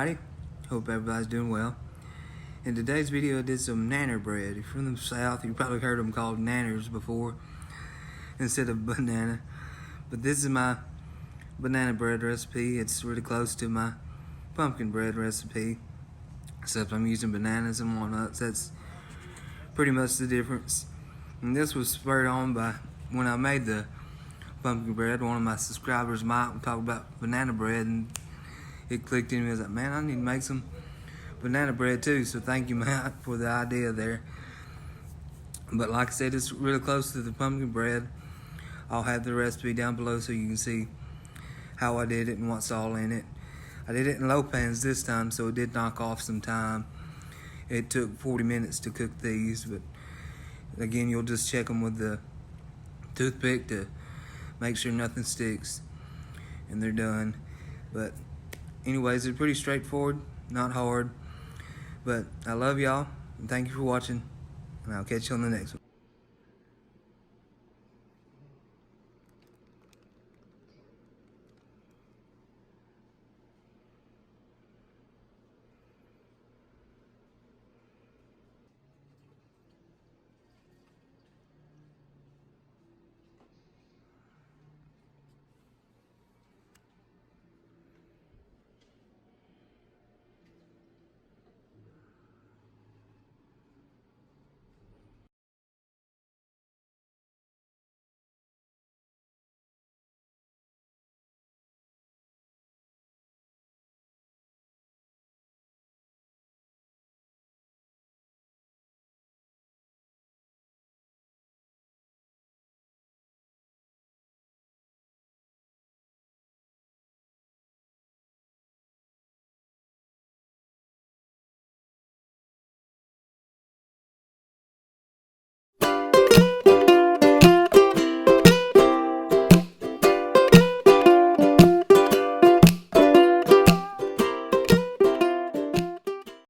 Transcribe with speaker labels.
Speaker 1: everybody. Hope everybody's doing well. In today's video, I did some Nanner bread. If you're from the South, you probably heard them called Nanners before instead of banana. But this is my banana bread recipe. It's really close to my pumpkin bread recipe, except I'm using bananas and walnuts. That's pretty much the difference. And this was spurred on by when I made the pumpkin bread. One of my subscribers, Mike, would talk about banana bread, and it clicked in me. I was like, man, I need to make some banana bread too. So thank you, Matt, for the idea there. But like I said, it's really close to the pumpkin bread. I'll have the recipe down below so you can see how I did it and what's all in it. I did it in low pans this time, so it did knock off some time. It took 40 minutes to cook these, but again, you'll just check them with the toothpick to make sure nothing sticks, and they're done. But anyways, they're pretty straightforward, not hard. But I love y'all, and thank you for watching, and I'll catch you on the next one.